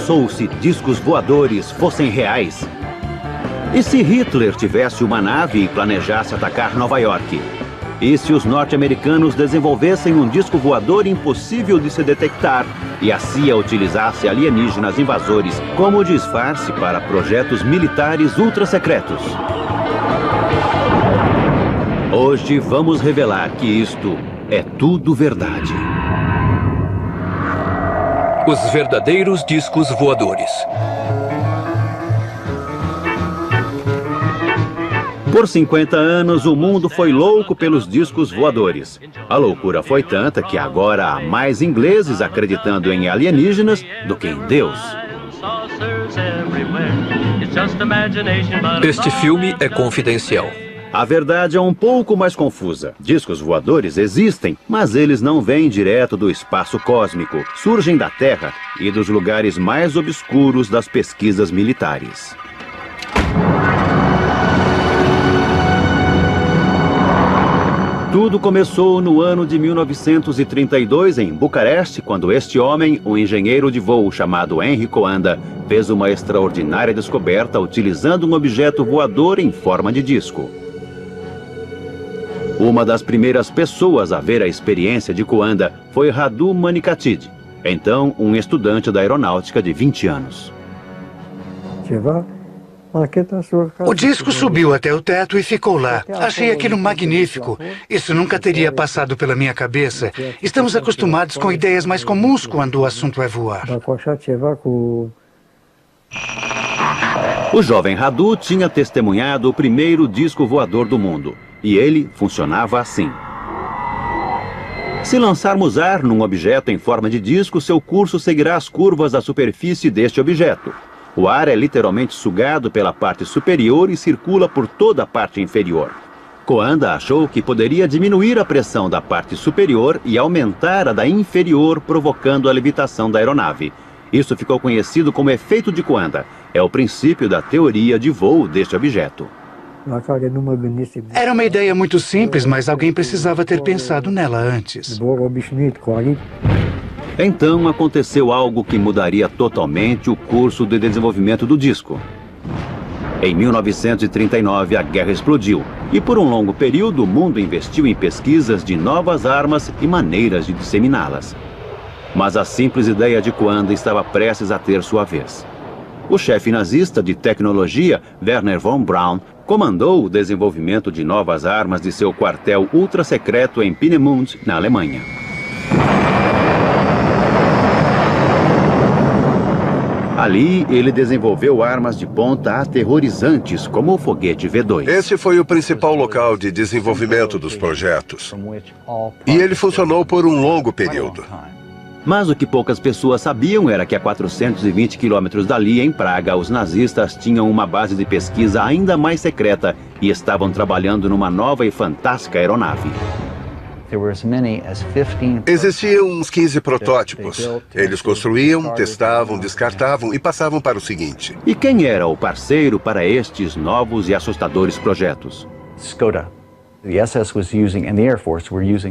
pensou se discos voadores fossem reais? E se Hitler tivesse uma nave e planejasse atacar Nova York? E se os norte-americanos desenvolvessem um disco voador impossível de se detectar e a CIA utilizasse alienígenas invasores como disfarce para projetos militares ultra-secretos? Hoje vamos revelar que isto é tudo verdade. Os verdadeiros discos voadores. Por 50 anos, o mundo foi louco pelos discos voadores. A loucura foi tanta que agora há mais ingleses acreditando em alienígenas do que em Deus. Este filme é confidencial. A verdade é um pouco mais confusa. Discos voadores existem, mas eles não vêm direto do espaço cósmico. Surgem da Terra e dos lugares mais obscuros das pesquisas militares. Tudo começou no ano de 1932 em Bucareste, quando este homem, um engenheiro de voo chamado Henry Coanda, fez uma extraordinária descoberta utilizando um objeto voador em forma de disco. Uma das primeiras pessoas a ver a experiência de Coanda foi Radu Manikatid, então um estudante da aeronáutica de 20 anos. O disco subiu até o teto e ficou lá. Achei aquilo magnífico. Isso nunca teria passado pela minha cabeça. Estamos acostumados com ideias mais comuns quando o assunto é voar. O jovem Radu tinha testemunhado o primeiro disco voador do mundo. E ele funcionava assim. Se lançarmos ar num objeto em forma de disco, seu curso seguirá as curvas da superfície deste objeto. O ar é literalmente sugado pela parte superior e circula por toda a parte inferior. Coanda achou que poderia diminuir a pressão da parte superior e aumentar a da inferior, provocando a levitação da aeronave. Isso ficou conhecido como efeito de Coanda. É o princípio da teoria de voo deste objeto. Era uma ideia muito simples, mas alguém precisava ter pensado nela antes. Então aconteceu algo que mudaria totalmente o curso de desenvolvimento do disco. Em 1939, a guerra explodiu e por um longo período o mundo investiu em pesquisas de novas armas e maneiras de disseminá-las. Mas a simples ideia de Coanda estava prestes a ter sua vez. O chefe nazista de tecnologia, Werner von Braun, comandou o desenvolvimento de novas armas de seu quartel ultra-secreto em Peenemünde, na Alemanha. Ali, ele desenvolveu armas de ponta aterrorizantes, como o foguete V2. Esse foi o principal local de desenvolvimento dos projetos. E ele funcionou por um longo período. Mas o que poucas pessoas sabiam era que a 420 quilômetros dali, em Praga, os nazistas tinham uma base de pesquisa ainda mais secreta e estavam trabalhando numa nova e fantástica aeronave. Existiam uns 15 protótipos. Eles construíam, testavam, descartavam e passavam para o seguinte. E quem era o parceiro para estes novos e assustadores projetos? Skoda.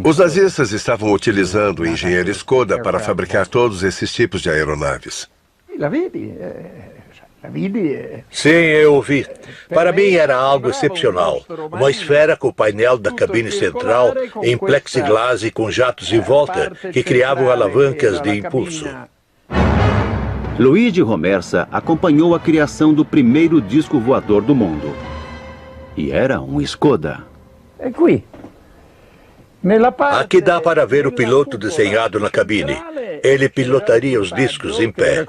Os nazistas estavam utilizando o engenheiro Skoda para fabricar todos esses tipos de aeronaves. Sim, eu vi. Para mim era algo excepcional. Uma esfera com o painel da cabine central em plexiglass e com jatos em volta que criavam alavancas de impulso. Luigi Romersa acompanhou a criação do primeiro disco voador do mundo. E era um Skoda. Aqui dá para ver o piloto desenhado na cabine. Ele pilotaria os discos em pé.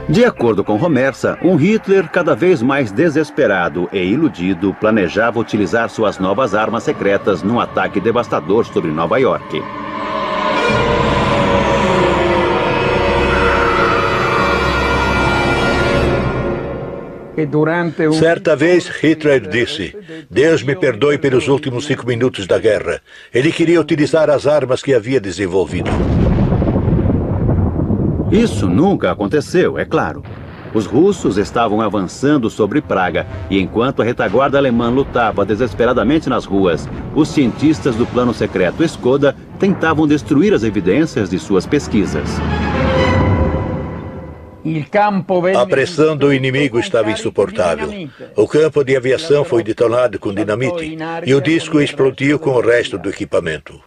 De acordo com Romersa, um Hitler cada vez mais desesperado e iludido planejava utilizar suas novas armas secretas num ataque devastador sobre Nova York. Certa vez, Hitler disse: Deus me perdoe pelos últimos 5 minutos da guerra. Ele queria utilizar as armas que havia desenvolvido. Isso nunca aconteceu, é claro. Os russos estavam avançando sobre Praga e enquanto a retaguarda alemã lutava desesperadamente nas ruas, os cientistas do plano secreto Skoda tentavam destruir as evidências de suas pesquisas. A pressão do inimigo estava insuportável. O campo de aviação foi detonado com dinamite e o disco explodiu com o resto do equipamento.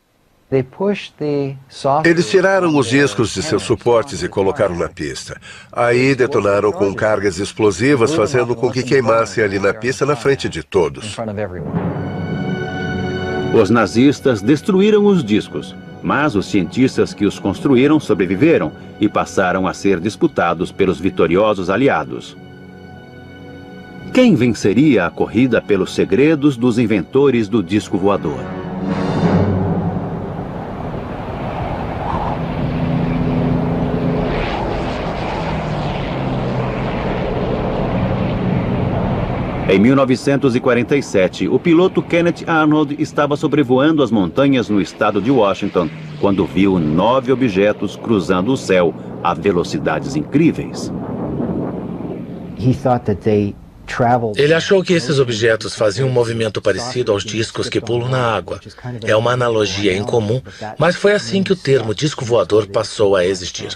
Eles tiraram os discos de seus suportes e colocaram na pista. Aí detonaram com cargas explosivas, fazendo com que queimassem ali na pista na frente de todos. Os nazistas destruíram os discos, mas os cientistas que os construíram sobreviveram e passaram a ser disputados pelos vitoriosos aliados. Quem venceria a corrida pelos segredos dos inventores do disco voador? Em 1947, o piloto Kenneth Arnold estava sobrevoando as montanhas no estado de Washington quando viu 9 objetos cruzando o céu a velocidades incríveis. Ele achou que esses objetos faziam um movimento parecido aos discos que pulam na água. É uma analogia incomum, mas foi assim que o termo disco voador passou a existir.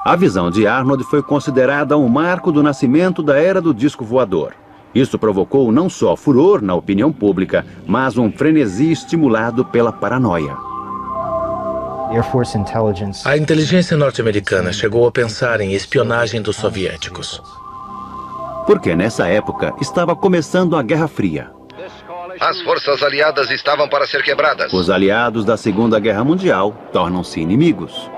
A visão de Arnold foi considerada um marco do nascimento da era do disco voador. Isso provocou não só furor na opinião pública, mas um frenesi estimulado pela paranoia. A inteligência norte-americana chegou a pensar em espionagem dos soviéticos. Porque nessa época estava começando a Guerra Fria. As forças aliadas estavam para ser quebradas. Os aliados da Segunda Guerra Mundial tornam-se inimigos.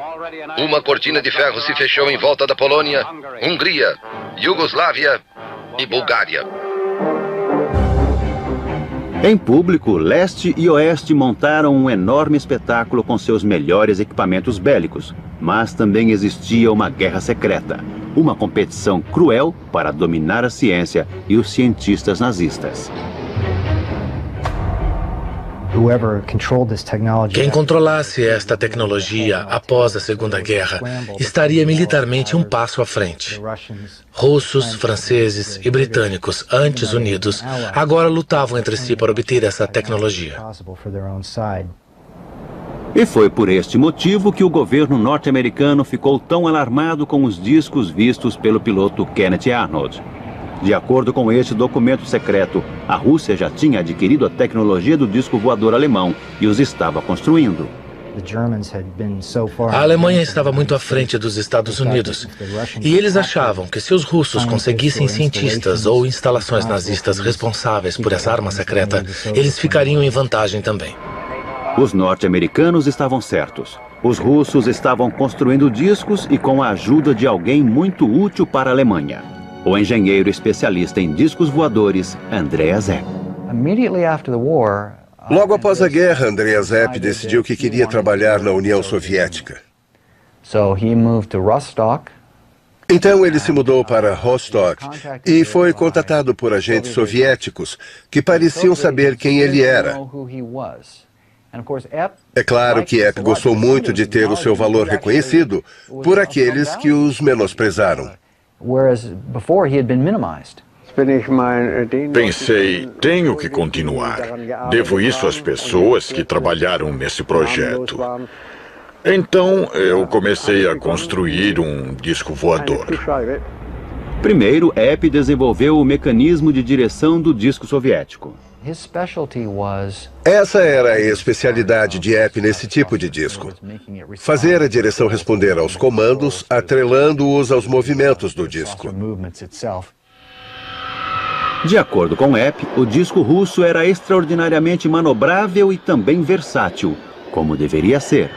Uma cortina de ferro se fechou em volta da Polônia, Hungria, Iugoslávia e Bulgária. Em público, leste e oeste montaram um enorme espetáculo com seus melhores equipamentos bélicos. Mas também existia uma guerra secreta, uma competição cruel para dominar a ciência e os cientistas nazistas. Quem controlasse esta tecnologia após a Segunda Guerra estaria militarmente um passo à frente. Russos, franceses e britânicos, antes unidos, agora lutavam entre si para obter essa tecnologia. E foi por este motivo que o governo norte-americano ficou tão alarmado com os discos vistos pelo piloto Kenneth Arnold. De acordo com este documento secreto, a Rússia já tinha adquirido a tecnologia do disco voador alemão e os estava construindo. A Alemanha estava muito à frente dos Estados Unidos, e eles achavam que se os russos conseguissem cientistas ou instalações nazistas responsáveis por essa arma secreta, eles ficariam em vantagem também. Os norte-americanos estavam certos. Os russos estavam construindo discos e com a ajuda de alguém muito útil para a Alemanha. O engenheiro especialista em discos voadores, Andreas Epp. Logo após a guerra, Andreas Epp decidiu que queria trabalhar na União Soviética. Então ele se mudou para Rostock e foi contatado por agentes soviéticos que pareciam saber quem ele era. É claro que Epp gostou muito de ter o seu valor reconhecido por aqueles que os menosprezaram. Pensei, tenho que continuar. Devo isso às pessoas que trabalharam nesse projeto. Então, eu comecei a construir um disco voador. Primeiro, Epp desenvolveu o mecanismo de direção do disco soviético. Essa era a especialidade de Epp nesse tipo de disco. Fazer a direção responder aos comandos, atrelando-os aos movimentos do disco. De acordo com Epp, o disco russo era extraordinariamente manobrável e também versátil, como deveria ser.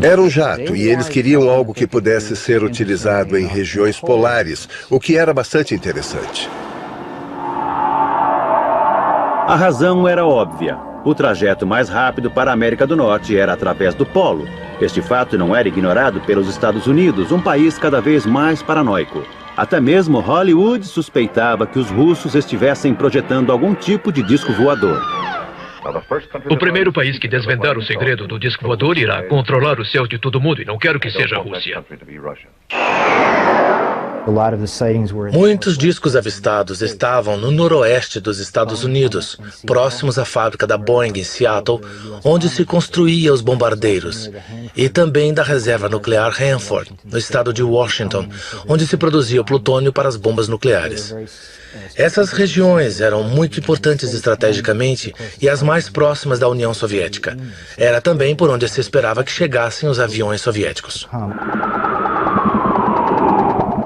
Era um jato e eles queriam algo que pudesse ser utilizado em regiões polares, o que era bastante interessante. A razão era óbvia. O trajeto mais rápido para a América do Norte era através do Polo. Este fato não era ignorado pelos Estados Unidos, um país cada vez mais paranoico. Até mesmo Hollywood suspeitava que os russos estivessem projetando algum tipo de disco voador. O primeiro país que desvendar o segredo do disco voador irá controlar os céus de todo mundo e não quero que seja a Rússia. Muitos discos avistados estavam no noroeste dos Estados Unidos, próximos à fábrica da Boeing em Seattle, onde se construía os bombardeiros, e também da reserva nuclear Hanford, no estado de Washington, onde se produzia o plutônio para as bombas nucleares. Essas regiões eram muito importantes estrategicamente e as mais próximas da União Soviética. Era também por onde se esperava que chegassem os aviões soviéticos.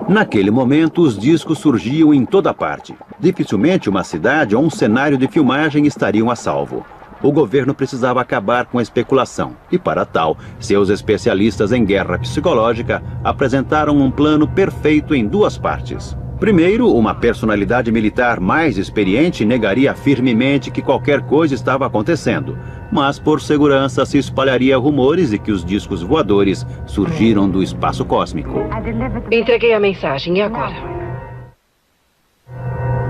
Naquele momento, os discos surgiam em toda parte. Dificilmente uma cidade ou um cenário de filmagem estariam a salvo. O governo precisava acabar com a especulação e, para tal, seus especialistas em guerra psicológica apresentaram um plano perfeito em duas partes. Primeiro, uma personalidade militar mais experiente negaria firmemente que qualquer coisa estava acontecendo, mas por segurança se espalharia rumores de que os discos voadores surgiram do espaço cósmico. Entreguei a mensagem, e agora?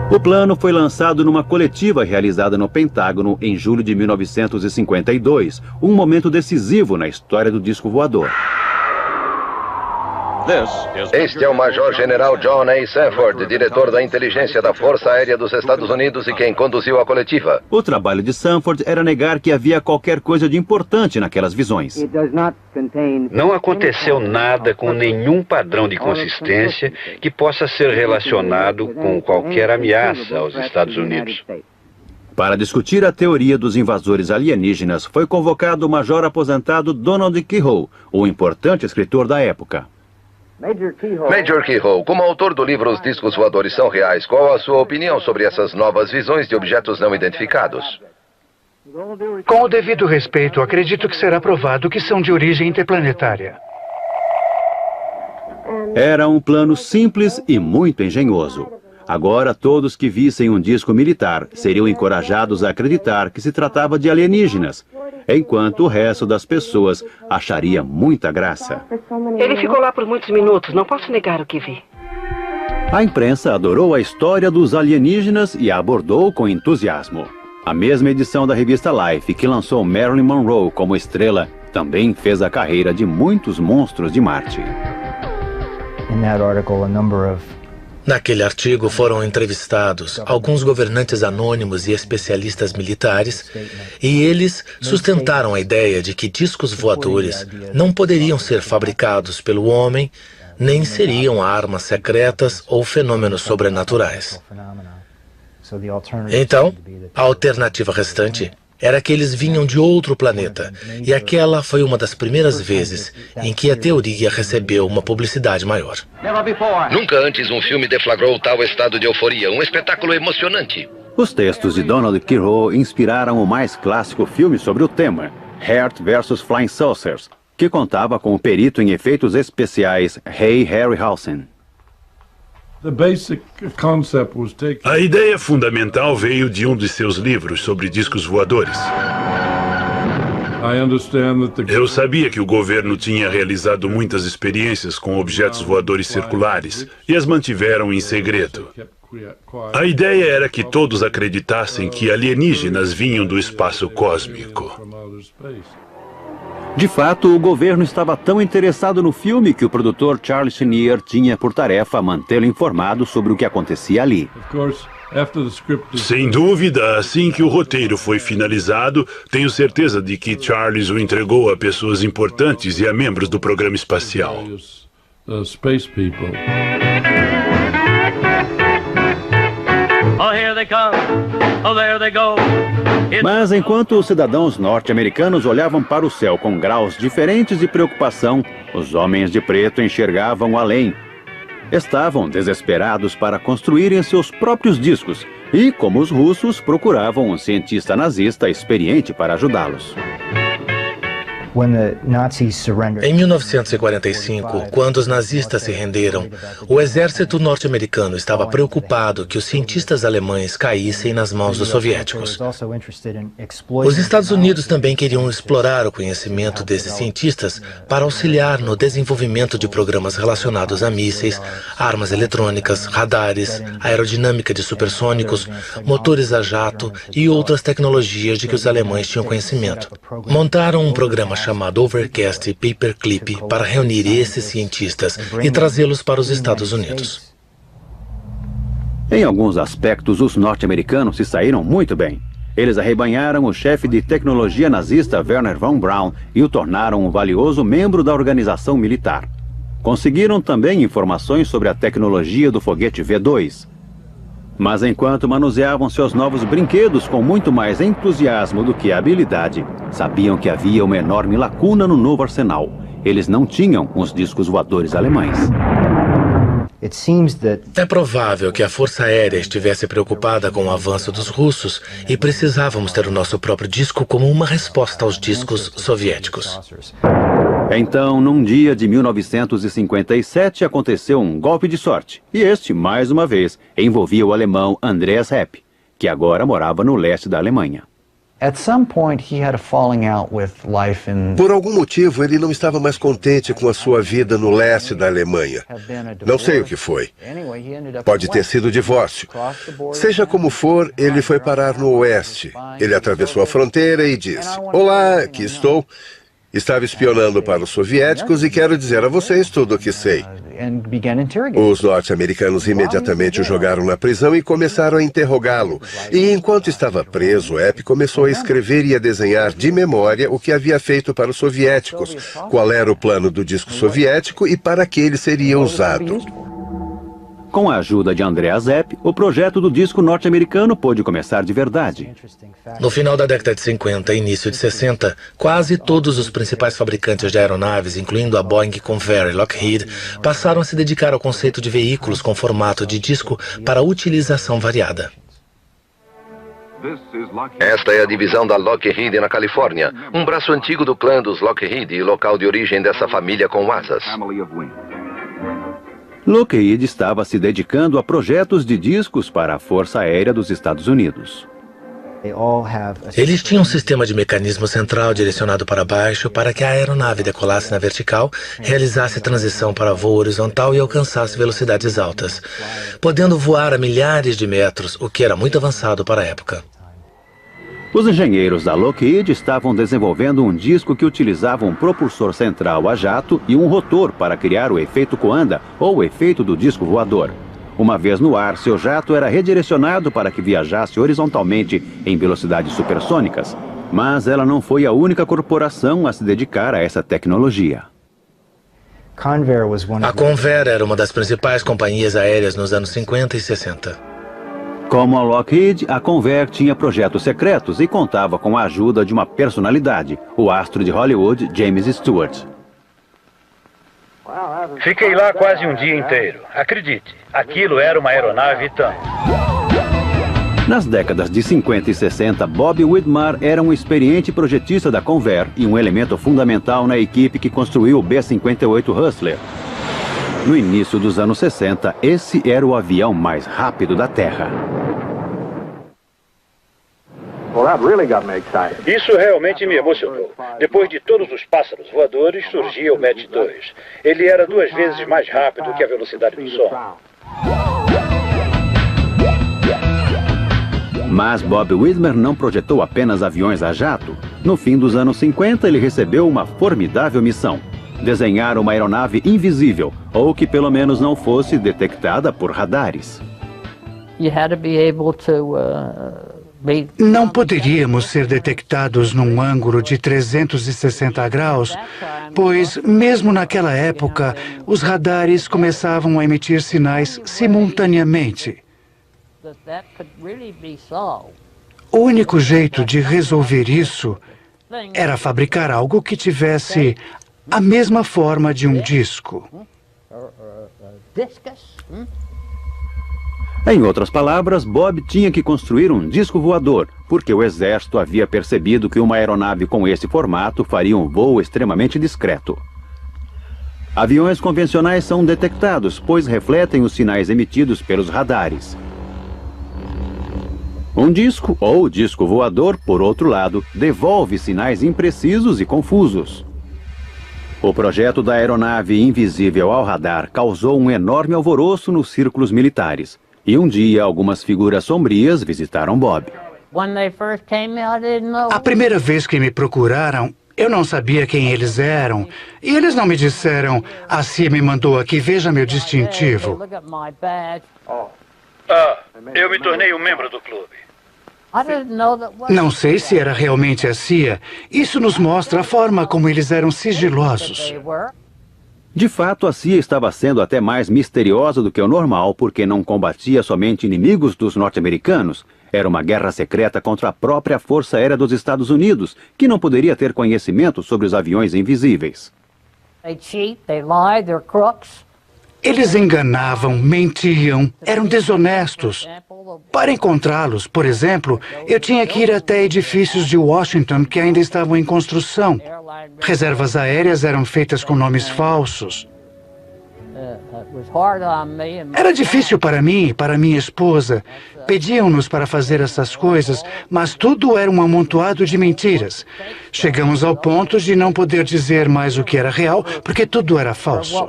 O plano foi lançado numa coletiva realizada no Pentágono em julho de 1952, um momento decisivo na história do disco voador. Este é o Major-General John A. Sanford, diretor da inteligência da Força Aérea dos Estados Unidos e quem conduziu a coletiva. O trabalho de Sanford era negar que havia qualquer coisa de importante naquelas visões. Não aconteceu nada com nenhum padrão de consistência que possa ser relacionado com qualquer ameaça aos Estados Unidos. Para discutir a teoria dos invasores alienígenas, foi convocado o major aposentado Donald Keyhoe, o importante escritor da época. Major Keyhoe, como autor do livro Os Discos Voadores São Reais, qual a sua opinião sobre essas novas visões de objetos não identificados? Com o devido respeito, acredito que será provado que são de origem interplanetária. Era um plano simples e muito engenhoso. Agora, todos que vissem um disco militar seriam encorajados a acreditar que se tratava de alienígenas, enquanto o resto das pessoas acharia muita graça. Ele ficou lá por muitos minutos, não posso negar o que vi. A imprensa adorou a história dos alienígenas e a abordou com entusiasmo. A mesma edição da revista Life, que lançou Marilyn Monroe como estrela, também fez a carreira de muitos monstros de Marte. Naquele artigo foram entrevistados alguns governantes anônimos e especialistas militares, e eles sustentaram a ideia de que discos voadores não poderiam ser fabricados pelo homem, nem seriam armas secretas ou fenômenos sobrenaturais. Então, a alternativa restante era que eles vinham de outro planeta, e aquela foi uma das primeiras vezes em que a teoria recebeu uma publicidade maior. Nunca antes um filme deflagrou tal estado de euforia, um espetáculo emocionante. Os textos de Donald Keyhoe inspiraram o mais clássico filme sobre o tema, Heart vs. Flying Saucers, que contava com o perito em efeitos especiais Ray Harryhausen. A ideia fundamental veio de um de seus livros sobre discos voadores. Eu sabia que o governo tinha realizado muitas experiências com objetos voadores circulares e as mantiveram em segredo. A ideia era que todos acreditassem que alienígenas vinham do espaço cósmico. De fato, o governo estava tão interessado no filme que o produtor Charles Schneer tinha por tarefa mantê-lo informado sobre o que acontecia ali. Sem dúvida, assim que o roteiro foi finalizado, tenho certeza de que Charles o entregou a pessoas importantes e a membros do programa espacial. Oh, here they come. Oh, there they go. Mas enquanto os cidadãos norte-americanos olhavam para o céu com graus diferentes de preocupação, os homens de preto enxergavam além. Estavam desesperados para construírem seus próprios discos e, como os russos, procuravam um cientista nazista experiente para ajudá-los. Em 1945, quando os nazistas se renderam, o exército norte-americano estava preocupado que os cientistas alemães caíssem nas mãos dos soviéticos. Os Estados Unidos também queriam explorar o conhecimento desses cientistas para auxiliar no desenvolvimento de programas relacionados a mísseis, armas eletrônicas, radares, aerodinâmica de supersônicos, motores a jato e outras tecnologias de que os alemães tinham conhecimento. Montaram um programa chamado Overcast Paperclip para reunir esses cientistas e trazê-los para os Estados Unidos. Em alguns aspectos, os norte-americanos se saíram muito bem. Eles arrebanharam o chefe de tecnologia nazista Wernher von Braun e o tornaram um valioso membro da organização militar. Conseguiram também informações sobre a tecnologia do foguete V2. Mas enquanto manuseavam seus novos brinquedos com muito mais entusiasmo do que habilidade, sabiam que havia uma enorme lacuna no novo arsenal. Eles não tinham os discos voadores alemães. É provável que a Força Aérea estivesse preocupada com o avanço dos russos e precisávamos ter o nosso próprio disco como uma resposta aos discos soviéticos. Então, num dia de 1957, aconteceu um golpe de sorte. E este, mais uma vez, envolvia o alemão Andreas Hepp, que agora morava no leste da Alemanha. Por algum motivo, ele não estava mais contente com a sua vida no leste da Alemanha. Não sei o que foi. Pode ter sido divórcio. Seja como for, ele foi parar no oeste. Ele atravessou a fronteira e disse: "Olá, aqui estou. Estava espionando para os soviéticos e quero dizer a vocês tudo o que sei." Os norte-americanos imediatamente o jogaram na prisão e começaram a interrogá-lo. E enquanto estava preso, Hepp começou a escrever e a desenhar de memória o que havia feito para os soviéticos, qual era o plano do disco soviético e para que ele seria usado. Com a ajuda de Andreas Hepp, o projeto do disco norte-americano pôde começar de verdade. No final da década de 50 e início de 60, quase todos os principais fabricantes de aeronaves, incluindo a Boeing, Convair e Lockheed, passaram a se dedicar ao conceito de veículos com formato de disco para utilização variada. Esta é a divisão da Lockheed na Califórnia, um braço antigo do clã dos Lockheed e local de origem dessa família com asas. Lockheed estava se dedicando a projetos de discos para a Força Aérea dos Estados Unidos. Eles tinham um sistema de mecanismo central direcionado para baixo para que a aeronave decolasse na vertical, realizasse transição para voo horizontal e alcançasse velocidades altas, podendo voar a milhares de metros, o que era muito avançado para a época. Os engenheiros da Lockheed estavam desenvolvendo um disco que utilizava um propulsor central a jato e um rotor para criar o efeito Coanda, ou o efeito do disco voador. Uma vez no ar, seu jato era redirecionado para que viajasse horizontalmente em velocidades supersônicas. Mas ela não foi a única corporação a se dedicar a essa tecnologia. A Convair era uma das principais companhias aéreas nos anos 50 e 60. Como a Lockheed, a Convair tinha projetos secretos e contava com a ajuda de uma personalidade, o astro de Hollywood, James Stewart. Fiquei lá quase um dia inteiro. Acredite, aquilo era uma aeronave tanto. Nas décadas de 50 e 60, Bob Widmar era um experiente projetista da Convair e um elemento fundamental na equipe que construiu o B-58 Hustler. No início dos anos 60, esse era o avião mais rápido da Terra. Isso realmente me emocionou. Depois de todos os pássaros voadores, surgia o Mach 2. Ele era 2 vezes mais rápido que a velocidade do som. Mas Bob Widmer não projetou apenas aviões a jato. No fim dos anos 50, ele recebeu uma formidável missão: desenhar uma aeronave invisível, ou que pelo menos não fosse detectada por radares. Não poderíamos ser detectados num ângulo de 360 graus, pois, mesmo naquela época, os radares começavam a emitir sinais simultaneamente. O único jeito de resolver isso era fabricar algo que tivesse a mesma forma de um disco. Em outras palavras, Bob tinha que construir um disco voador, porque o exército havia percebido que uma aeronave com esse formato faria um voo extremamente discreto. Aviões convencionais são detectados, pois refletem os sinais emitidos pelos radares. Um disco, ou disco voador, por outro lado, devolve sinais imprecisos e confusos. O projeto da aeronave invisível ao radar causou um enorme alvoroço nos círculos militares. E um dia, algumas figuras sombrias visitaram Bob. A primeira vez que me procuraram, Eu não sabia quem eles eram. E eles não me disseram, a CIA me mandou aqui, veja meu distintivo. Eu me tornei um membro do clube. Não sei se era realmente a CIA. Isso nos mostra a forma como eles eram sigilosos. De fato, a CIA estava sendo até mais misteriosa do que o normal, porque não combatia somente inimigos dos norte-americanos. Era uma guerra secreta contra a própria Força Aérea dos Estados Unidos, que não poderia ter conhecimento sobre os aviões invisíveis. Eles enganavam, mentiam, eram desonestos. Para encontrá-los, por exemplo, eu tinha que ir até edifícios de Washington que ainda estavam em construção. Reservas aéreas eram feitas com nomes falsos. Era difícil para mim e para minha esposa. Pediam-nos para fazer essas coisas, mas tudo era um amontoado de mentiras. Chegamos ao ponto de não poder dizer mais o que era real, porque tudo era falso.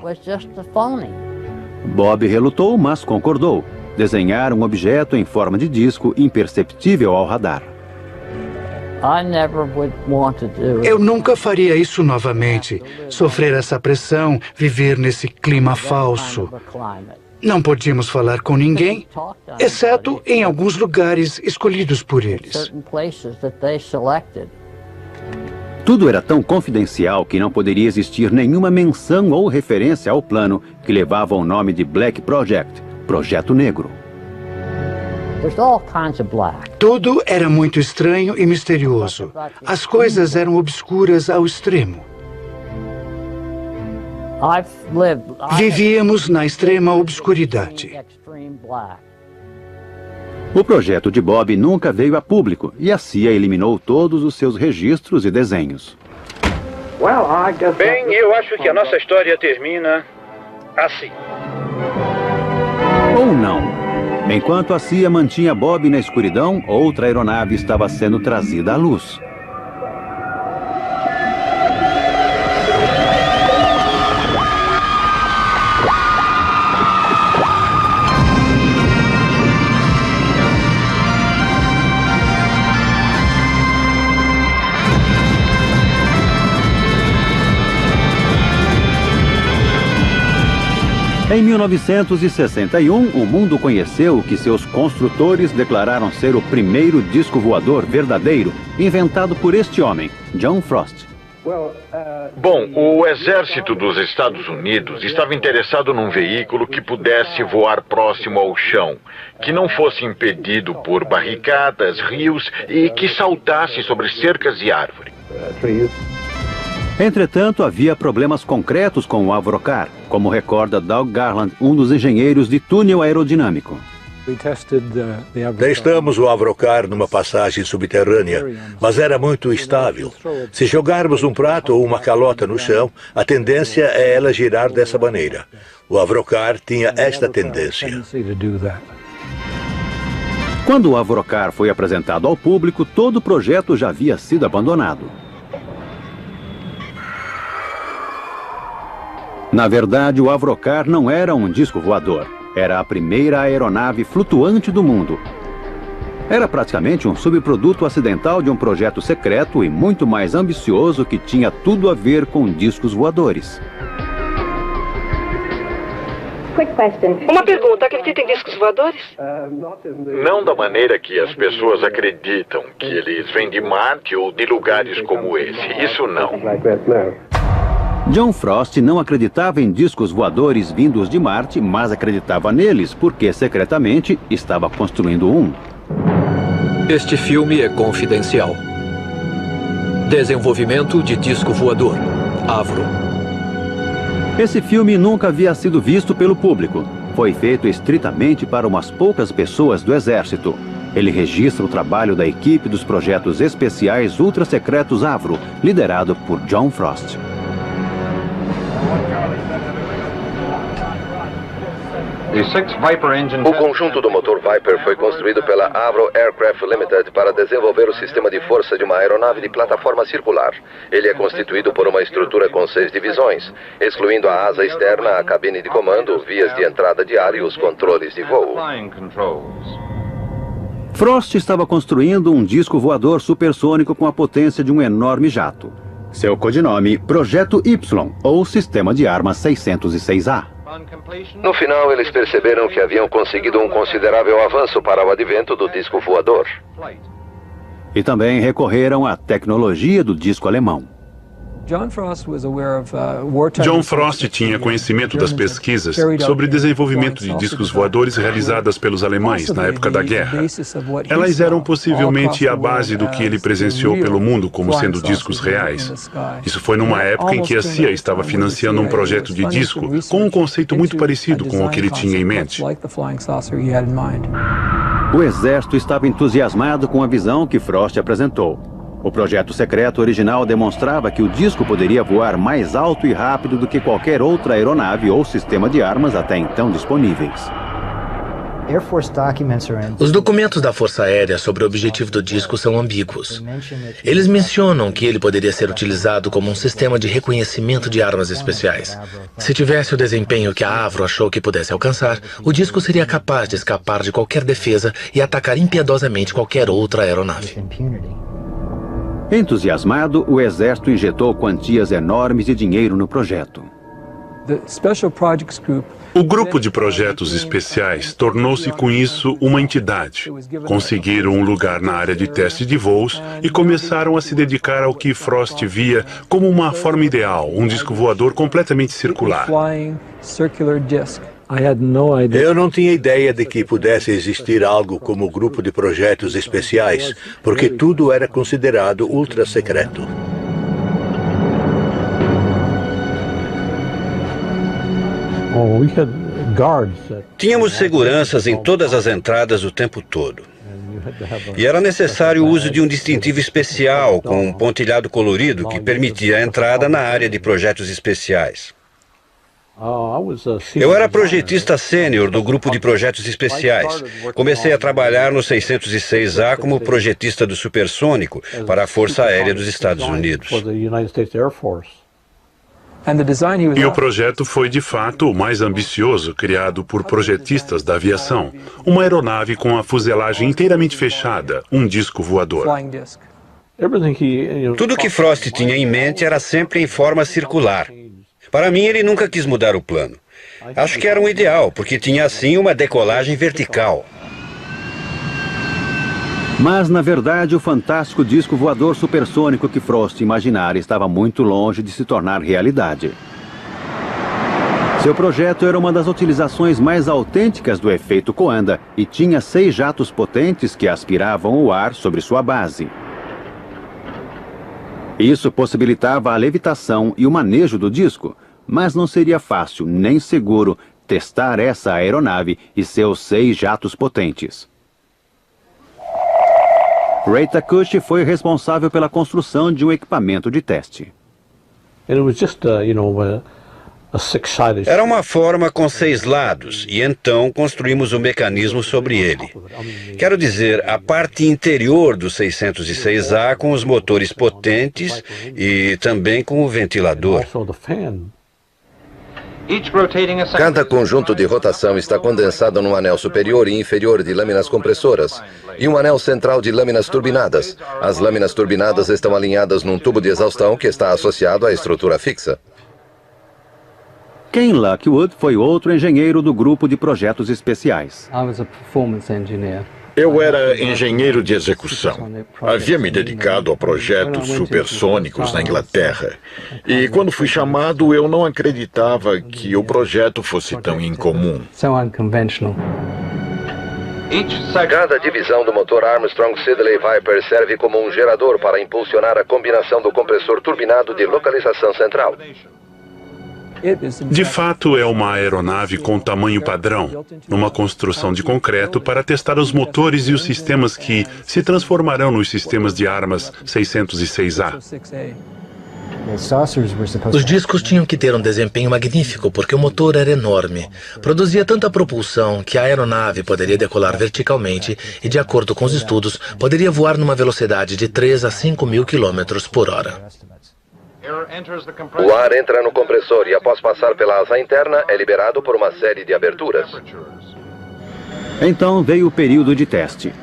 Bob relutou, mas concordou. Desenhar um objeto em forma de disco imperceptível ao radar. Eu nunca faria isso novamente. Sofrer essa pressão, viver nesse clima falso. Não podíamos falar com ninguém, exceto em alguns lugares escolhidos por eles. Tudo era tão confidencial que não poderia existir nenhuma menção ou referência ao plano que levava o nome de Black Project, Projeto Negro. Tudo era muito estranho e misterioso. As coisas eram obscuras ao extremo. Vivíamos na extrema obscuridade. O projeto de Bob nunca veio a público e a CIA eliminou todos os seus registros e desenhos. Bem, eu acho que a nossa história termina assim. Ou não. Enquanto a CIA mantinha Bob na escuridão, outra aeronave estava sendo trazida à luz. Em 1961, o mundo conheceu o que seus construtores declararam ser o primeiro disco voador verdadeiro, inventado por este homem, John Frost. Bom, o exército dos Estados Unidos estava interessado num veículo que pudesse voar próximo ao chão, que não fosse impedido por barricadas, rios e que saltasse sobre cercas e árvores. Entretanto, havia problemas concretos com o Avrocar, como recorda Doug Garland, um dos engenheiros de túnel aerodinâmico. Testamos o Avrocar numa passagem subterrânea, mas era muito estável. Se jogarmos um prato ou uma calota no chão, a tendência é ela girar dessa maneira. O Avrocar tinha esta tendência. Quando o Avrocar foi apresentado ao público, todo o projeto já havia sido abandonado. Na verdade, o Avrocar não era um disco voador. Era a primeira aeronave flutuante do mundo. Era praticamente um subproduto acidental de um projeto secreto e muito mais ambicioso que tinha tudo a ver com discos voadores. Uma pergunta, acredita em discos voadores? Não da maneira que as pessoas acreditam, que eles vêm de Marte ou de lugares como esse. Isso não. John Frost não acreditava em discos voadores vindos de Marte, mas acreditava neles porque, secretamente, estava construindo um. Este filme é confidencial. Desenvolvimento de disco voador. Avro. Esse filme nunca havia sido visto pelo público. Foi feito estritamente para umas poucas pessoas do Exército. Ele registra o trabalho da equipe dos projetos especiais ultra-secretos Avro, liderado por John Frost. O conjunto do motor Viper foi construído pela Avro Aircraft Limited para desenvolver o sistema de força de uma aeronave de plataforma circular. Ele é constituído por uma estrutura com 6 divisões, excluindo a asa externa, a cabine de comando, vias de entrada de ar e os controles de voo. Frost estava construindo um disco voador supersônico com a potência de um enorme jato. Seu codinome, Projeto Y, ou Sistema de Armas 606A. No final, eles perceberam que haviam conseguido um considerável avanço para o advento do disco voador. E também recorreram à tecnologia do disco alemão. John Frost tinha conhecimento das pesquisas sobre desenvolvimento de discos voadores realizadas pelos alemães na época da guerra. Elas eram possivelmente a base do que ele presenciou pelo mundo como sendo discos reais. Isso foi numa época em que a CIA estava financiando um projeto de disco com um conceito muito parecido com o que ele tinha em mente. O exército estava entusiasmado com a visão que Frost apresentou. O projeto secreto original demonstrava que o disco poderia voar mais alto e rápido do que qualquer outra aeronave ou sistema de armas até então disponíveis. Os documentos da Força Aérea sobre o objetivo do disco são ambíguos. Eles mencionam que ele poderia ser utilizado como um sistema de reconhecimento de armas especiais. Se tivesse o desempenho que a Avro achou que pudesse alcançar, o disco seria capaz de escapar de qualquer defesa e atacar impiedosamente qualquer outra aeronave. Entusiasmado, o exército injetou quantias enormes de dinheiro no projeto. O grupo de projetos especiais tornou-se com isso uma entidade. Conseguiram um lugar na área de teste de voos e começaram a se dedicar ao que Frost via como uma forma ideal, um disco voador completamente circular. Eu não tinha ideia de que pudesse existir algo como o grupo de projetos especiais, porque tudo era considerado ultra secreto. Tínhamos seguranças em todas as entradas o tempo todo. E era necessário o uso de um distintivo especial com um pontilhado colorido que permitia a entrada na área de projetos especiais. Eu era projetista sênior do grupo de projetos especiais. Comecei a trabalhar no 606A como projetista do supersônico para a Força Aérea dos Estados Unidos. E o projeto foi, de fato, o mais ambicioso criado por projetistas da aviação. Uma aeronave com a fuselagem inteiramente fechada, um disco voador. Tudo que Frost tinha em mente era sempre em forma circular. Para mim, ele nunca quis mudar o plano. Acho que era um ideal, porque tinha assim uma decolagem vertical. Mas, na verdade, o fantástico disco voador supersônico que Frost imaginara estava muito longe de se tornar realidade. Seu projeto era uma das utilizações mais autênticas do efeito Coanda e tinha 6 jatos potentes que aspiravam o ar sobre sua base. Isso possibilitava a levitação e o manejo do disco, mas não seria fácil nem seguro testar essa aeronave e seus 6 jatos potentes. Ray Takushi foi responsável pela construção de um equipamento de teste. Era uma forma com 6 lados, e então construímos o mecanismo sobre ele. Quero dizer, a parte interior do 606A com os motores potentes e também com o ventilador. Cada conjunto de rotação está condensado num anel superior e inferior de lâminas compressoras e um anel central de lâminas turbinadas. As lâminas turbinadas estão alinhadas num tubo de exaustão que está associado à estrutura fixa. Ken Lockwood foi outro engenheiro do grupo de projetos especiais. Eu era engenheiro de execução. Havia me dedicado a projetos supersônicos na Inglaterra. E quando fui chamado, eu não acreditava que o projeto fosse tão incomum. Cada divisão do motor Armstrong Siddeley Viper serve como um gerador para impulsionar a combinação do compressor turbinado de localização central. De fato, é uma aeronave com tamanho padrão, numa construção de concreto para testar os motores e os sistemas que se transformarão nos sistemas de armas 606A. Os discos tinham que ter um desempenho magnífico porque o motor era enorme. Produzia tanta propulsão que a aeronave poderia decolar verticalmente e, de acordo com os estudos, poderia voar numa velocidade de 3 a 5 mil quilômetros por hora. O ar entra no compressor e, após passar pela asa interna, é liberado por uma série de aberturas. Então veio o período de teste.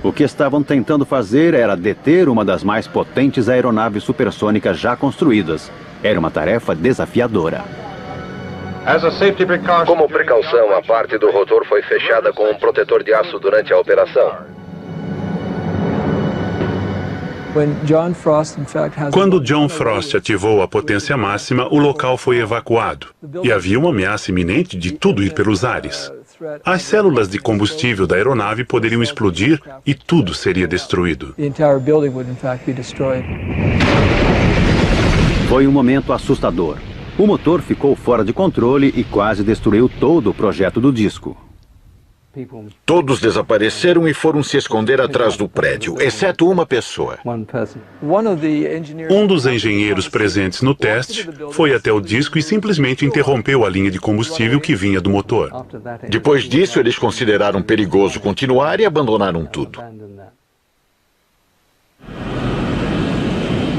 O que estavam tentando fazer era deter uma das mais potentes aeronaves supersônicas já construídas. Era uma tarefa desafiadora. Como precaução, a parte do rotor foi fechada com um protetor de aço durante a operação. Quando John Frost ativou a potência máxima, o local foi evacuado. E havia uma ameaça iminente de tudo ir pelos ares. As células de combustível da aeronave poderiam explodir e tudo seria destruído. Foi um momento assustador. O motor ficou fora de controle e quase destruiu todo o projeto do disco. Todos desapareceram e foram se esconder atrás do prédio, exceto uma pessoa. Um dos engenheiros presentes no teste foi até o disco e simplesmente interrompeu a linha de combustível que vinha do motor. Depois disso, eles consideraram perigoso continuar e abandonaram tudo.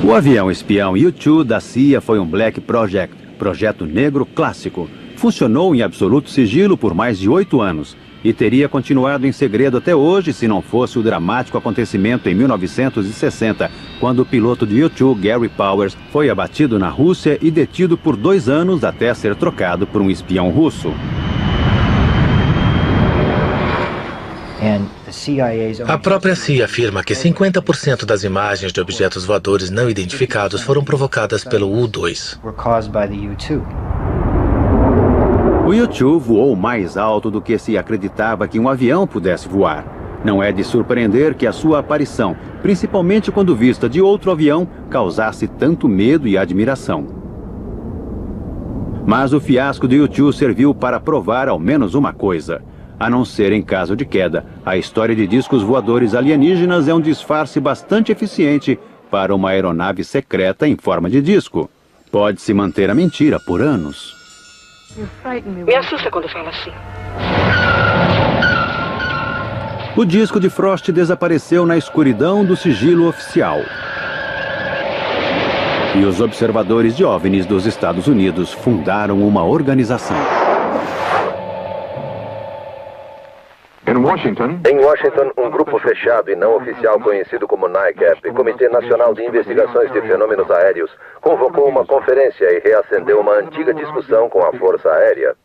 O avião espião U-2 da CIA foi um Black Project, projeto negro clássico. Funcionou em absoluto sigilo por mais de 8 anos. E teria continuado em segredo até hoje se não fosse o dramático acontecimento em 1960, quando o piloto de U-2, Gary Powers, foi abatido na Rússia e detido por 2 anos até ser trocado por um espião russo. A própria CIA afirma que 50% das imagens de objetos voadores não identificados foram provocadas pelo U-2. O U-2 voou mais alto do que se acreditava que um avião pudesse voar. Não é de surpreender que a sua aparição, principalmente quando vista de outro avião, causasse tanto medo e admiração. Mas o fiasco do U-2 serviu para provar ao menos uma coisa. A não ser em caso de queda, a história de discos voadores alienígenas é um disfarce bastante eficiente para uma aeronave secreta em forma de disco. Pode-se manter a mentira por anos. Me assusta quando fala assim. O disco de Frost desapareceu na escuridão do sigilo oficial. E os observadores de OVNIs dos Estados Unidos fundaram uma organização. Em Washington, um grupo fechado e não oficial conhecido como NICAP, Comitê Nacional de Investigações de Fenômenos Aéreos, convocou uma conferência e reacendeu uma antiga discussão com a Força Aérea.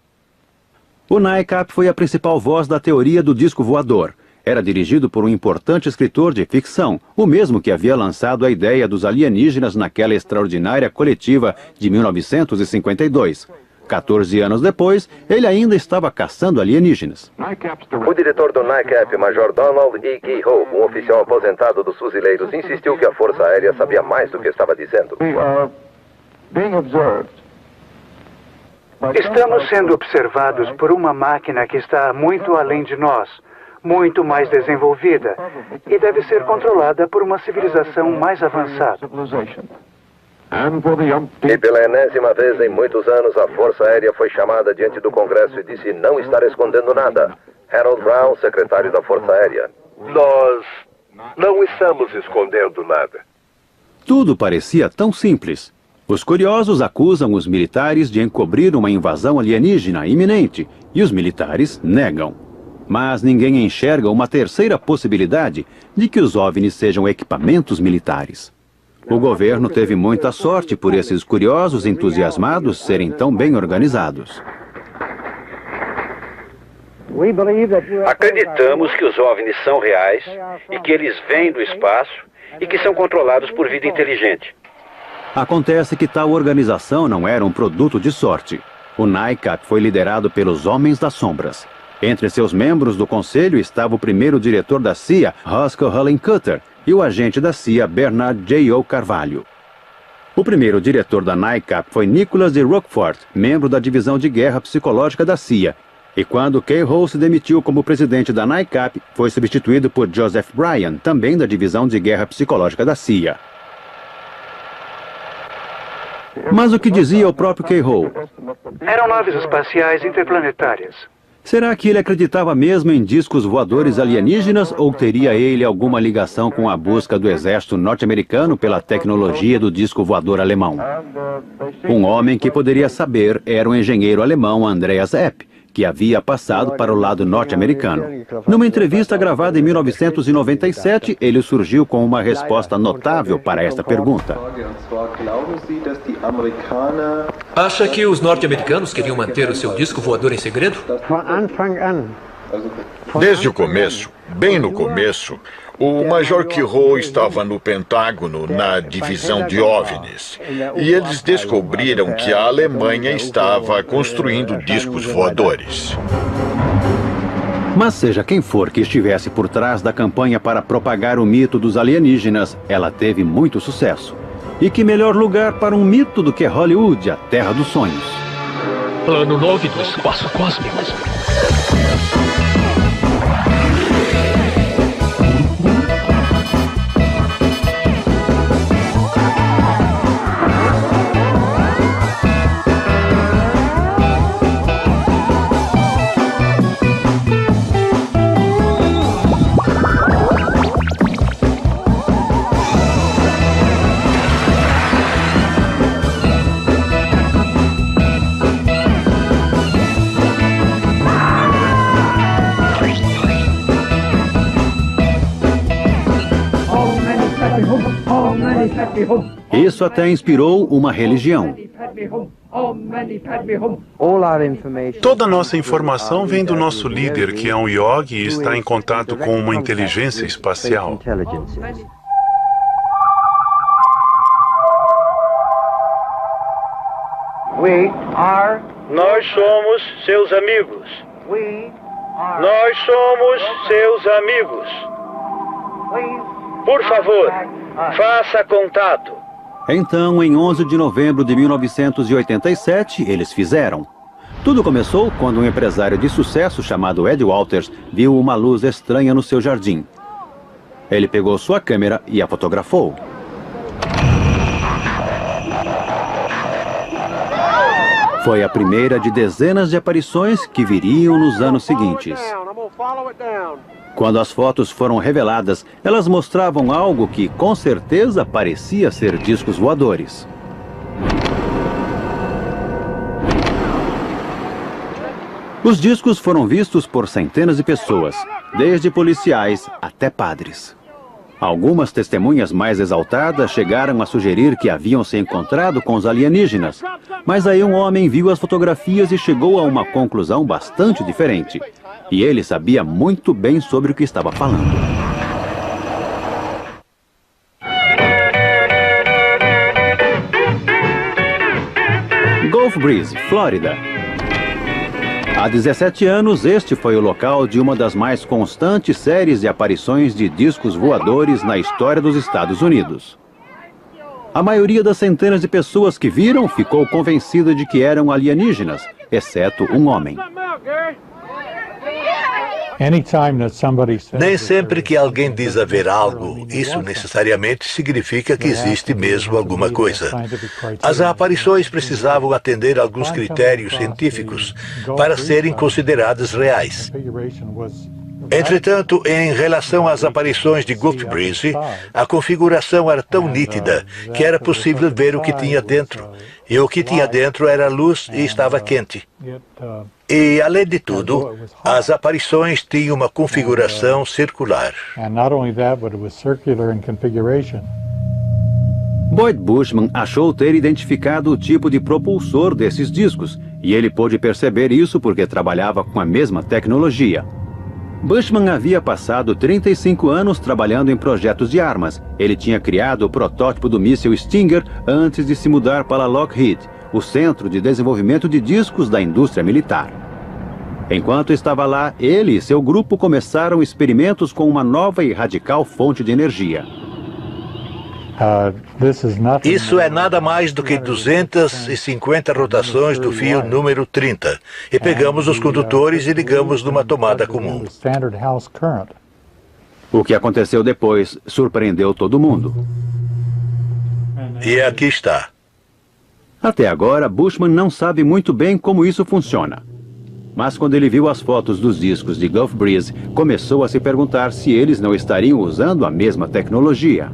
O NICAP foi a principal voz da teoria do disco voador. Era dirigido por um importante escritor de ficção, o mesmo que havia lançado a ideia dos alienígenas naquela extraordinária coletiva de 1952. 14 anos depois, ele ainda estava caçando alienígenas. O diretor do NICAP, Major Donald E. Kehoe, um oficial aposentado dos fuzileiros, insistiu que a Força Aérea sabia mais do que estava dizendo. Estamos sendo observados por uma máquina que está muito além de nós, muito mais desenvolvida, e deve ser controlada por uma civilização mais avançada. E pela enésima vez em muitos anos, a Força Aérea foi chamada diante do Congresso e disse não estar escondendo nada. Harold Brown, secretário da Força Aérea. Nós não estamos escondendo nada. Tudo parecia tão simples. Os curiosos acusam os militares de encobrir uma invasão alienígena iminente, e os militares negam. Mas ninguém enxerga uma terceira possibilidade de que os OVNIs sejam equipamentos militares. O governo teve muita sorte por esses curiosos entusiasmados serem tão bem organizados. Acreditamos que os OVNIs são reais e que eles vêm do espaço e que são controlados por vida inteligente. Acontece que tal organização não era um produto de sorte. O NICAP foi liderado pelos Homens das Sombras. Entre seus membros do conselho estava o primeiro diretor da CIA, Roscoe Hullencutter, e o agente da CIA, Bernard J.O. Carvalho. O primeiro diretor da NICAP foi Nicholas de Roquefort, membro da divisão de guerra psicológica da CIA. E quando Kehoe se demitiu como presidente da NICAP, foi substituído por Joseph Bryan, também da divisão de guerra psicológica da CIA. Mas o que dizia o próprio Kehoe? Aeronaves espaciais interplanetárias. Será que ele acreditava mesmo em discos voadores alienígenas ou teria ele alguma ligação com a busca do exército norte-americano pela tecnologia do disco voador alemão? Um homem que poderia saber era o engenheiro alemão Andreas Epp, que havia passado para o lado norte-americano. Numa entrevista gravada em 1997, ele surgiu com uma resposta notável para esta pergunta. Acha que os norte-americanos queriam manter o seu disco voador em segredo? Desde o começo, bem no começo, o Major Kirro estava no Pentágono, na divisão de OVNIs, e eles descobriram que a Alemanha estava construindo discos voadores. Mas seja quem for que estivesse por trás da campanha para propagar o mito dos alienígenas, ela teve muito sucesso. E que melhor lugar para um mito do que Hollywood, a terra dos sonhos. Plano 9 do espaço cósmico. Isso até inspirou uma religião. Toda a nossa informação vem do nosso líder, que é um yogi e está em contato com uma inteligência espacial. Nós somos seus amigos. Nós somos seus amigos. Por favor, faça contato. Então, em 11 de novembro de 1987, eles fizeram. Tudo começou quando um empresário de sucesso chamado Ed Walters viu uma luz estranha no seu jardim. Ele pegou sua câmera e a fotografou. Foi a primeira de dezenas de aparições que viriam nos anos seguintes. Quando as fotos foram reveladas, elas mostravam algo que, com certeza, parecia ser discos voadores. Os discos foram vistos por centenas de pessoas, desde policiais até padres. Algumas testemunhas mais exaltadas chegaram a sugerir que haviam se encontrado com os alienígenas, mas aí um homem viu as fotografias e chegou a uma conclusão bastante diferente. E ele sabia muito bem sobre o que estava falando. Gulf Breeze, Flórida. Há 17 anos, este foi o local de uma das mais constantes séries de aparições de discos voadores na história dos Estados Unidos. A maioria das centenas de pessoas que viram ficou convencida de que eram alienígenas, exceto um homem. Nem sempre que alguém diz haver algo, isso necessariamente significa que existe mesmo alguma coisa. As aparições precisavam atender a alguns critérios científicos para serem consideradas reais. Entretanto, em relação às aparições de Gulf Breeze, a configuração era tão nítida que era possível ver o que tinha dentro. E o que tinha dentro era luz e estava quente. E, além de tudo, as aparições tinham uma configuração circular. Boyd Bushman achou ter identificado o tipo de propulsor desses discos, e ele pôde perceber isso porque trabalhava com a mesma tecnologia. Bushman havia passado 35 anos trabalhando em projetos de armas. Ele tinha criado o protótipo do míssil Stinger antes de se mudar para Lockheed, o centro de desenvolvimento de discos da indústria militar. Enquanto estava lá, ele e seu grupo começaram experimentos com uma nova e radical fonte de energia. Isso é nada mais do que 250 rotações do fio número 30. E pegamos os condutores e ligamos numa tomada comum. O que aconteceu depois surpreendeu todo mundo. E aqui está. Até agora, Bushman não sabe muito bem como isso funciona. Mas quando ele viu as fotos dos discos de Gulf Breeze, começou a se perguntar se eles não estariam usando a mesma tecnologia.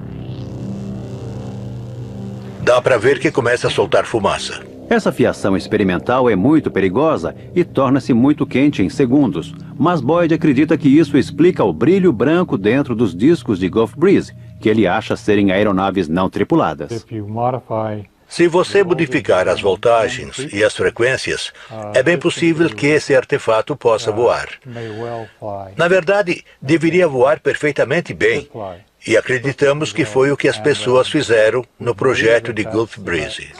Dá para ver que começa a soltar fumaça. Essa fiação experimental é muito perigosa e torna-se muito quente em segundos, mas Boyd acredita que isso explica o brilho branco dentro dos discos de Gulf Breeze, que ele acha serem aeronaves não tripuladas. Se você modificar as voltagens e as frequências, é bem possível que esse artefato possa voar. Na verdade, deveria voar perfeitamente bem. E acreditamos que foi o que as pessoas fizeram no projeto de Gulf Breeze.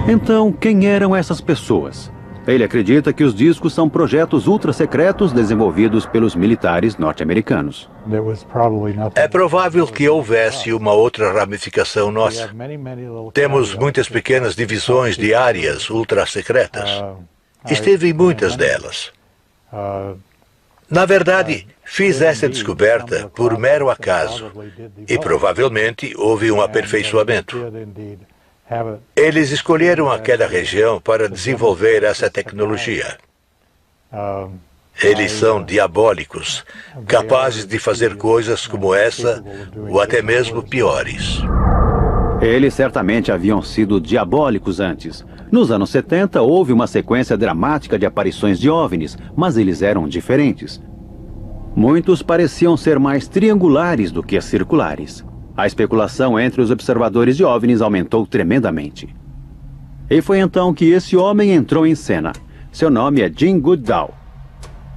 Então, quem eram essas pessoas? Ele acredita que os discos são projetos ultra-secretos desenvolvidos pelos militares norte-americanos. É provável que houvesse uma outra ramificação nossa. Temos muitas pequenas divisões de áreas ultra-secretas. Esteve em muitas delas. Na verdade, fiz essa descoberta por mero acaso e provavelmente houve um aperfeiçoamento. Eles escolheram aquela região para desenvolver essa tecnologia. Eles são diabólicos, capazes de fazer coisas como essa ou até mesmo piores. Eles certamente haviam sido diabólicos antes. Nos anos 70, houve uma sequência dramática de aparições de OVNIs, mas eles eram diferentes. Muitos pareciam ser mais triangulares do que circulares. A especulação entre os observadores de OVNIs aumentou tremendamente. E foi então que esse homem entrou em cena. Seu nome é Jim Goodall.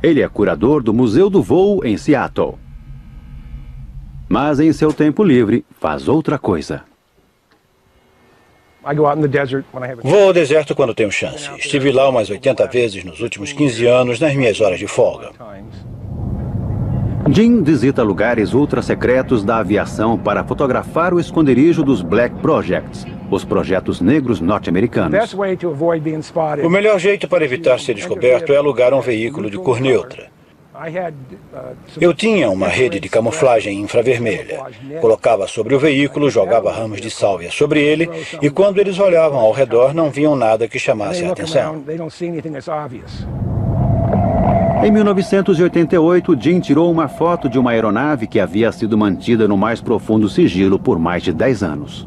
Ele é curador do Museu do Voo em Seattle. Mas em seu tempo livre, faz outra coisa. Vou ao deserto quando tenho chance. Estive lá umas 80 vezes nos últimos 15 anos nas minhas horas de folga. Jim visita lugares ultra-secretos da aviação para fotografar o esconderijo dos Black Projects, os projetos negros norte-americanos. O melhor jeito para evitar ser descoberto é alugar um veículo de cor neutra. Eu tinha uma rede de camuflagem infravermelha. Colocava sobre o veículo, jogava ramos de sálvia sobre ele, e quando eles olhavam ao redor, não viam nada que chamasse a atenção. Em 1988, Jim tirou uma foto de uma aeronave que havia sido mantida no mais profundo sigilo por mais de 10 anos.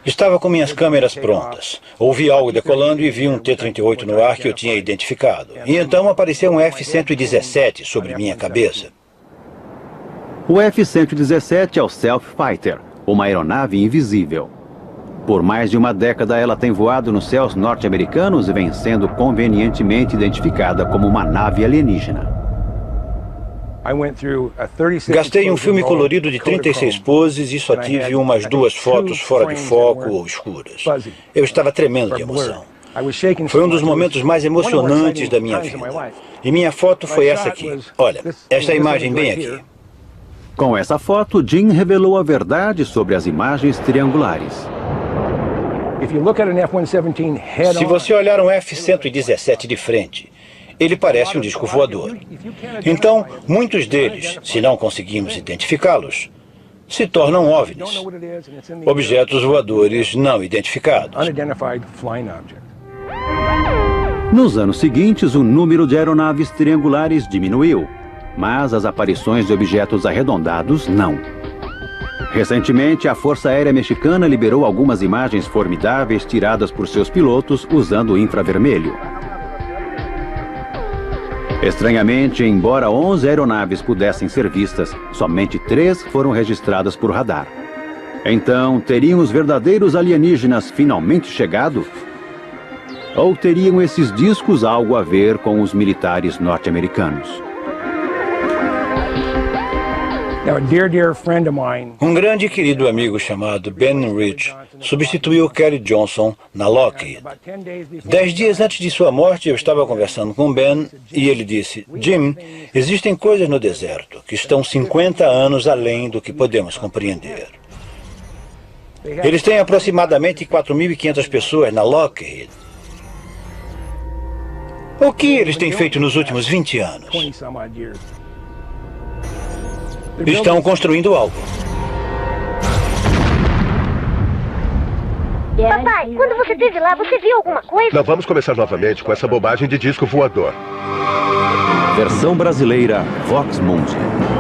Estava com minhas câmeras prontas. Ouvi algo decolando e vi um T-38 no ar que eu tinha identificado. E então apareceu um F-117 sobre minha cabeça. O F-117 é o Stealth Fighter, uma aeronave invisível. Por mais de uma década, ela tem voado nos céus norte-americanos e vem sendo convenientemente identificada como uma nave alienígena. Gastei um filme colorido de 36 poses e só tive umas 2 fotos fora de foco ou escuras. Eu estava tremendo de emoção. Foi um dos momentos mais emocionantes da minha vida. E minha foto foi essa aqui. Olha, esta imagem bem aqui. Com essa foto, Jim revelou a verdade sobre as imagens triangulares. Se você olhar um F-117 de frente, ele parece um disco voador. Então, muitos deles, se não conseguimos identificá-los, se tornam OVNIs, objetos voadores não identificados. Nos anos seguintes, o número de aeronaves triangulares diminuiu, mas as aparições de objetos arredondados não. Recentemente, a Força Aérea Mexicana liberou algumas imagens formidáveis tiradas por seus pilotos usando o infravermelho. Estranhamente, embora 11 aeronaves pudessem ser vistas, somente 3 foram registradas por radar. Então, teriam os verdadeiros alienígenas finalmente chegado? Ou teriam esses discos algo a ver com os militares norte-americanos? Um grande e querido amigo chamado Ben Rich substituiu Kerry Johnson na Lockheed. 10 dias antes de sua morte, eu estava conversando com Ben e ele disse: Jim, existem coisas no deserto que estão 50 anos além do que podemos compreender. Eles têm aproximadamente 4.500 pessoas na Lockheed. O que eles têm feito nos últimos 20 anos? Estão construindo algo. Papai, quando você esteve lá, você viu alguma coisa? Não vamos começar novamente com essa bobagem de disco voador. Versão brasileira, Vox Mundi.